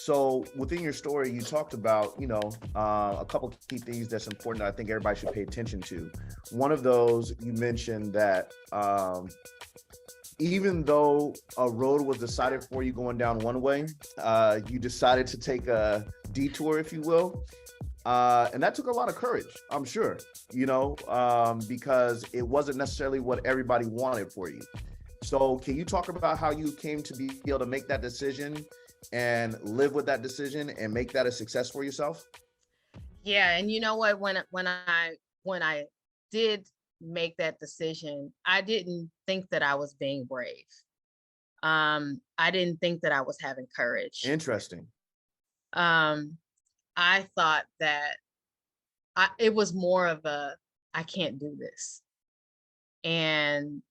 So within your story, you talked about, a couple key things that's important that I think everybody should pay attention to. One of those, you mentioned that even though a road was decided for you going down one way, you decided to take a detour, if you will. And that took a lot of courage, I'm sure, because it wasn't necessarily what everybody wanted for you. So can you talk about how you came to be able to make that decision and live with that decision and make that a success for yourself? Yeah, and you know what? When I did make that decision, I didn't think that I was being brave. I didn't think that I was having courage. Interesting. Um, I thought that it was more of a I can't do this. And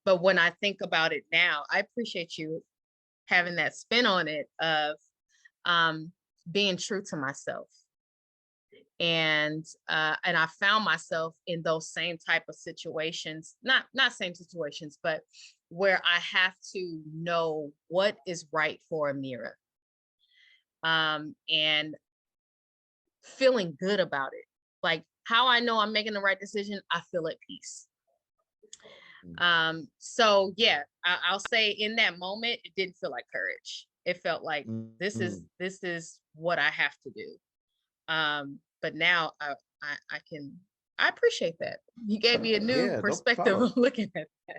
but when I think about it now, I appreciate you having that spin on it of um being true to myself. And I found myself in those same type of situations, not same situations, but where I have to know what is right for Ameerah, and feeling good about it. Like how I know I'm making the right decision, I feel at peace. So yeah, I'll say in that moment, it didn't feel like courage. It felt like Mm-hmm. this is what I have to do. But now I appreciate that. You gave me a new Yeah, no perspective problem. of looking at that.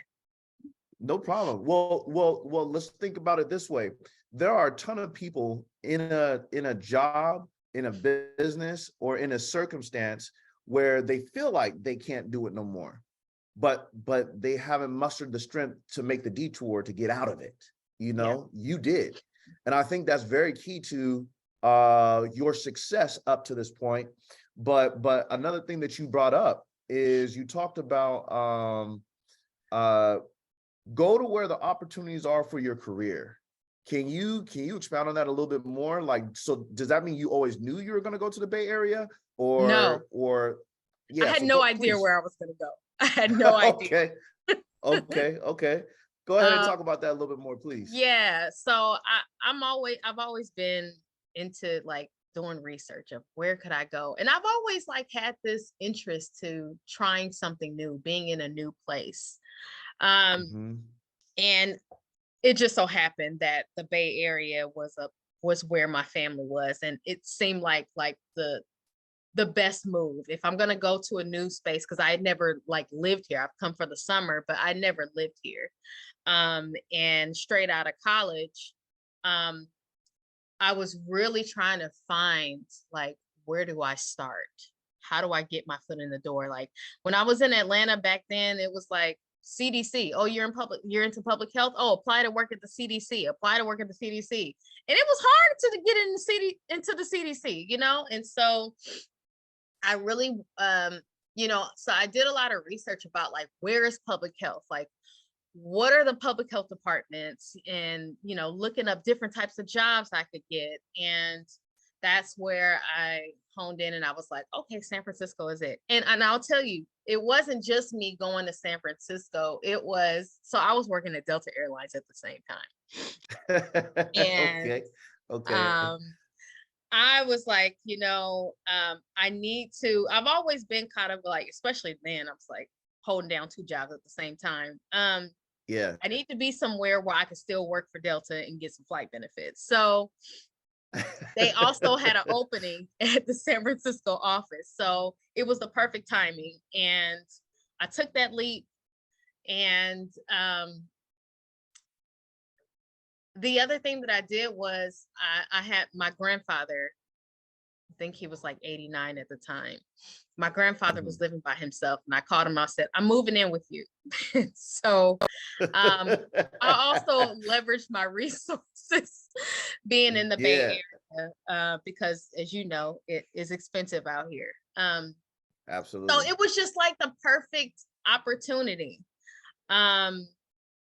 No problem. Well, let's think about it this way. There are a ton of people in a job, in a business, or in a circumstance where they feel like they can't do it no more, but they haven't mustered the strength to make the detour to get out of it. Yeah. You did. And I think that's very key to your success up to this point. But another thing that you brought up is you talked about uh go to where the opportunities are for your career. Can you expound on that a little bit more? Like, so does that mean you always knew you were going to go to the Bay Area, No, or I yeah? had So no go, idea please. where I was going to go. I had no idea. Okay, okay. Go ahead and um, talk about that a little bit more, please. yeah. So I've always been into like doing research of where could I go, and I've always like had this interest to trying something new, being in a new place. Um, Hmm. and it just so happened that the Bay Area was where my family was, and it seemed like the best move if I'm gonna go to a new space, because I had never like lived here. I've come for the summer, but I never lived here. And straight out of college, um, I was really trying to find like where do I start? How do I get my foot in the door? Like when I was in Atlanta back then, it was like CDC. Oh, you're into public health. Oh, apply to work at the CDC. Apply to work at the CDC. And it was hard to get into the CDC, And so I really so I did a lot of research about like where is public health? Like what are the public health departments, and looking up different types of jobs I could get. And that's where I honed in, and I was like, okay, San Francisco is it. And I'll tell you, it wasn't just me going to San Francisco. It was, so I was working at Delta Airlines at the same time. And Okay, okay. um I was like, I've always been kind of like, especially then, I was like holding down two jobs at the same time. Yeah. I need to be somewhere where I can still work for Delta and get some flight benefits. So they also had an opening at the San Francisco office. So it was the perfect timing. And I took that leap. And the other thing that I did was I had my grandfather, I think he was like 89 at the time. My grandfather was Mhm. living by himself, and I called him. I said, I'm moving in with you. So I also leveraged my resources being in the Bay Yeah, Area, because, as you know, it is expensive out here. So absolutely. it was just like the perfect opportunity. Um,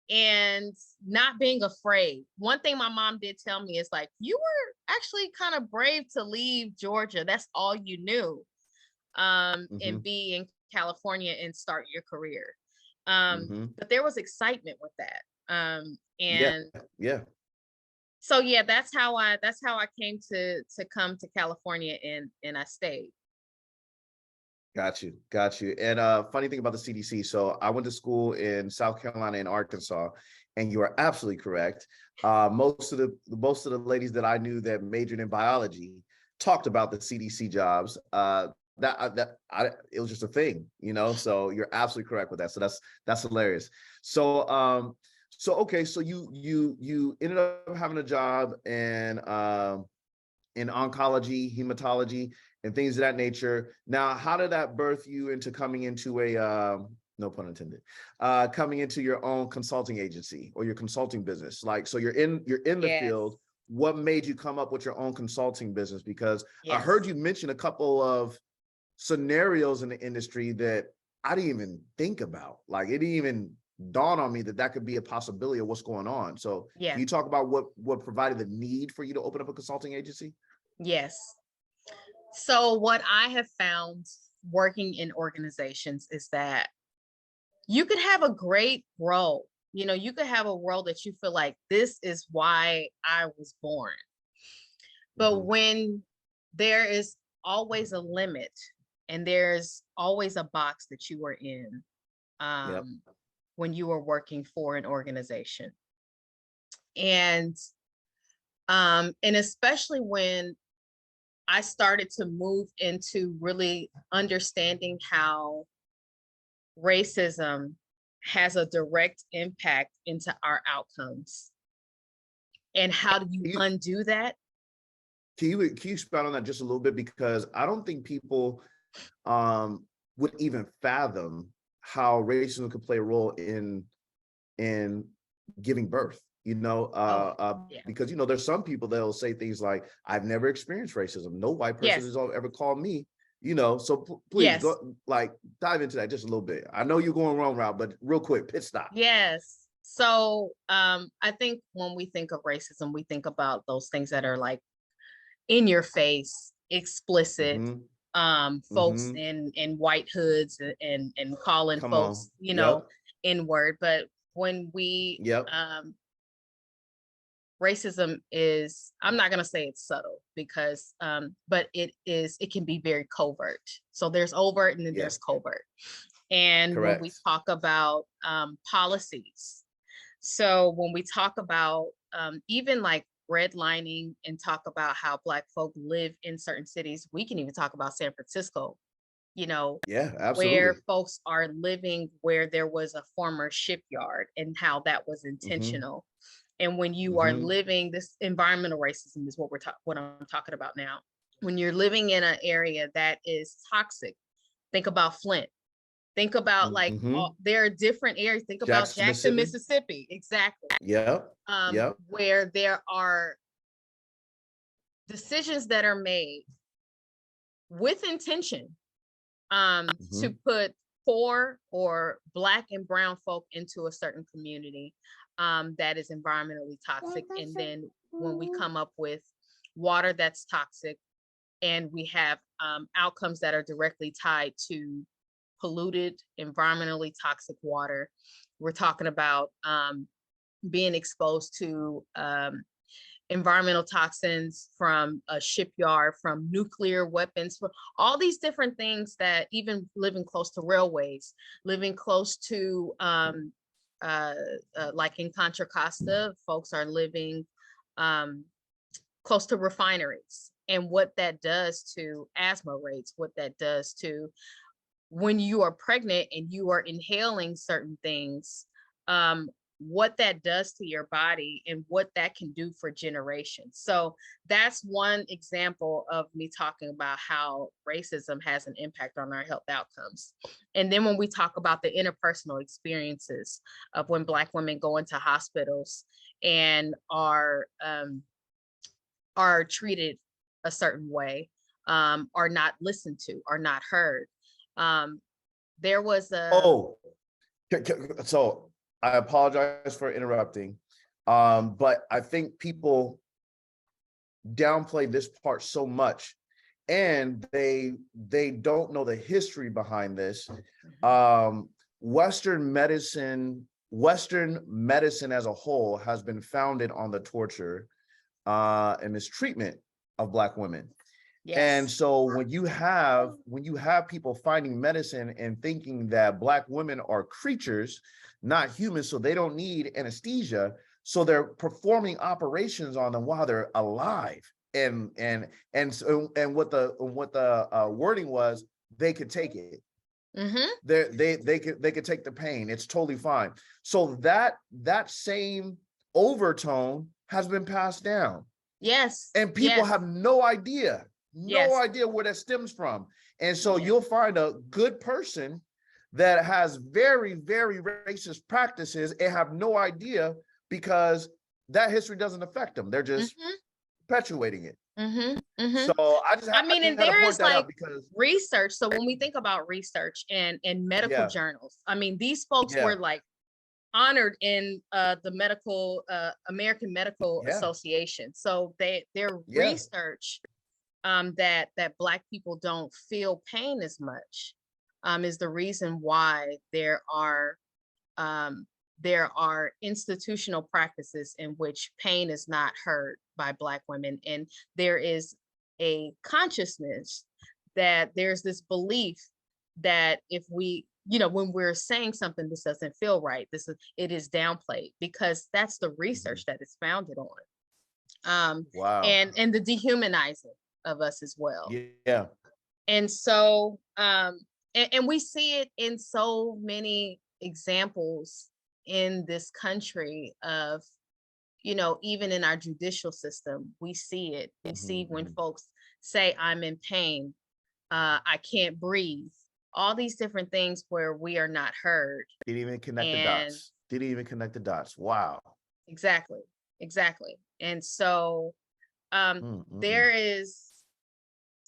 and not being afraid. One thing my mom did tell me is like, you were actually kind of brave to leave Georgia. That's all you knew. And Hmm. be in California and start your career. Hmm. But there was excitement with that. Yeah, And yeah. So yeah, that's how I came to come to California, and I stayed. Got you, got you. And funny thing about the CDC. So I went to school in South Carolina and Arkansas, and you are absolutely correct. Most of the ladies that I knew that majored in biology talked about the CDC jobs. It was just a thing, you know. So you're absolutely correct with that. So that's hilarious. So okay, so you ended up having a job in oncology, hematology, and things of that nature. Now, how did that birth you into coming into a no pun intended, coming into your own consulting agency or your consulting business? Like, so you're in the Yes. field. What made you come up with your own consulting business? Because I Yes. heard you mention a couple of scenarios in the industry that I didn't even think about. Like, it didn't even dawn on me that that could be a possibility of what's going on. So can Yeah. you talk about what provided the need for you to open up a consulting agency? Yes. So what I have found working in organizations is that you could have a great role. You know, you could have a role that you feel like this is why I was born. But Mhm. when there is always a limit and there's always a box that you are in, Yep. um, when you are working for an organization. And and especially when I started to move into really understanding how racism has a direct impact into our outcomes. And how do you Can you undo that? can you expound on that just a little bit? Because I don't think people um would even fathom how racism could play a role in giving birth, Oh, yeah. because there's some people that'll say things like, I've never experienced racism, no white person Yes. has ever called me, so please Yes. go, like, dive into that just a little bit. I know you're going wrong route, but real quick, pit stop. Yes. So I think when we think of racism, we think about those things that are like in your face, explicit, Hmm. folks Hmm. in white hoods and calling Come on. folks, Yep. in word. But when we Yep. racism is, I'm not going to say it's subtle, because but it can be very covert. So there's overt and then Yeah. there's covert. And when we Correct. talk about policies, so when we talk about even like redlining and talk about how Black folk live in certain cities, we can even talk about San Francisco, Yeah, where absolutely. folks are living where there was a former shipyard and how that was Hmm. intentional. And when you are Hmm. living, this environmental racism is what I'm talking about now. When you're living in an area that is toxic, think about Flint. Think about like Hmm. there are different areas. Think about Jackson, Jackson, Mississippi. Mississippi, exactly, Yep. Yep. where there are decisions that are made with intention, to Hmm. put poor or Black and brown folk into a certain community, that is environmentally toxic. And then when we come up with water that's toxic, and we have outcomes that are directly tied to polluted, environmentally toxic water, we're talking about being exposed to environmental toxins from a shipyard, from nuclear weapons, from all these different things, that even living close to railways, living close to, like in Contra Costa, folks are living um, close to refineries. And what that does to asthma rates, what that does to when you are pregnant and you are inhaling certain things, um, what that does to your body and what that can do for generations. So that's one example of me talking about how racism has an impact on our health outcomes. And then when we talk about the interpersonal experiences of when Black women go into hospitals and are treated a certain way, are not listened to, are not heard. Um, there was a Oh, so I apologize for interrupting, but I think people downplay this part so much, and they don't know the history behind this. Um, Western medicine as a whole has been founded on the torture and this treatment of Black women. Yes. And so when you have people finding medicine and thinking that Black women are creatures, not humans, so they don't need anesthesia, so they're performing operations on them while they're alive. And what the wording was, they could take it. Mm-hmm. They could take the pain. It's totally fine. So that same overtone has been passed down. Yes. And people have no idea where that stems from. And so you'll find a good person that has very, very racist practices and have no idea, because that history doesn't affect them. They're just perpetuating it. So and there is like research. So when we think about research and medical journals, I mean, these folks were like honored in the medical American Medical Association. So their research that Black people don't feel pain as much is the reason why there are institutional practices in which pain is not heard by Black women. And there is a consciousness that there's this belief that if we, when we're saying something, this doesn't feel right, it is downplayed, because that's the research that it's founded on. And the dehumanizing of us as well. Yeah. And so, and we see it in so many examples in this country of, even in our judicial system, we see it. We see when folks say, I'm in pain, I can't breathe, all these different things where we are not heard. Didn't even connect the dots. Wow. Exactly. And so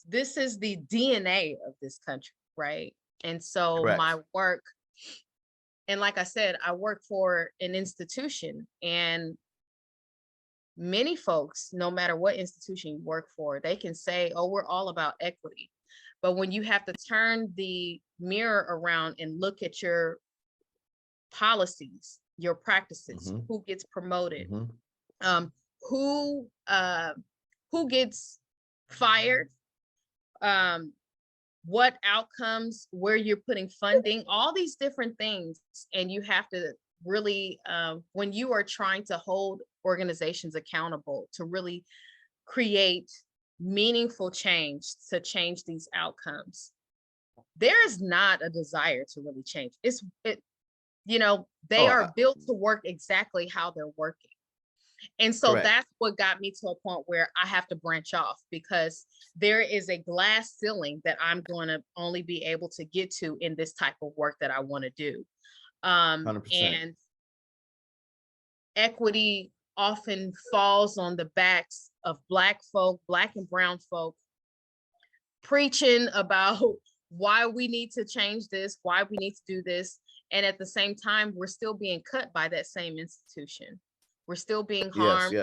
this is the DNA of this country, right? And so my work, and like I said, I work for an institution, and many folks, no matter what institution you work for, they can say, oh, we're all about equity. But when you have to turn the mirror around and look at your policies, your practices, who gets promoted, who gets fired, what outcomes, where you're putting funding, all these different things. And you have to really, when you are trying to hold organizations accountable to really create meaningful change, to change these outcomes, there is not a desire to really change. They are built to work exactly how they're working. And so that's what got me to a point where I have to branch off, because there is a glass ceiling that I'm going to only be able to get to in this type of work that I want to do. 100%. And equity often falls on the backs of Black folk, Black and brown folk, preaching about why we need to change this, why we need to do this. And at the same time, we're still being cut by that same institution. We're still being harmed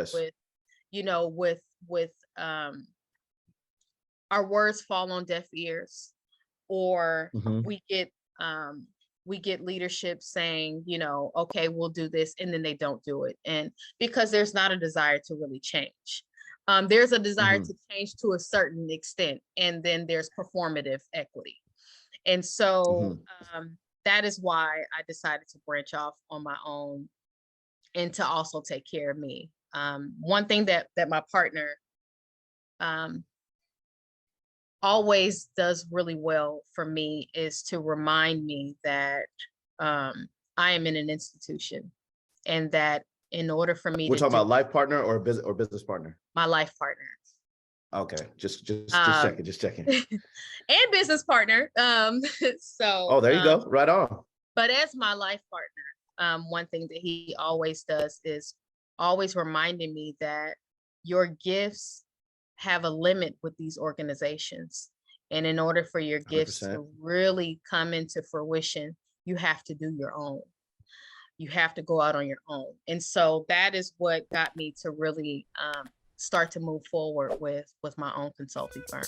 with our words fall on deaf ears, or we get leadership saying, okay, we'll do this, and then they don't do it. And because there's not a desire to really change. There's a desire to change to a certain extent, and then there's performative equity. And so that is why I decided to branch off on my own and to also take care of me. One thing that my partner always does really well for me is to remind me that I am in an institution, and that in order for me We're talking about life partner or business partner? My life partner. Okay, just checking. And business partner. So there you go. Right on. But as my life partner, one thing that he always does is always reminding me that your gifts have a limit with these organizations. And in order for your gifts 100%. To really come into fruition, you have to do your own. You have to go out on your own. And so that is what got me to really start to move forward with my own consulting firm.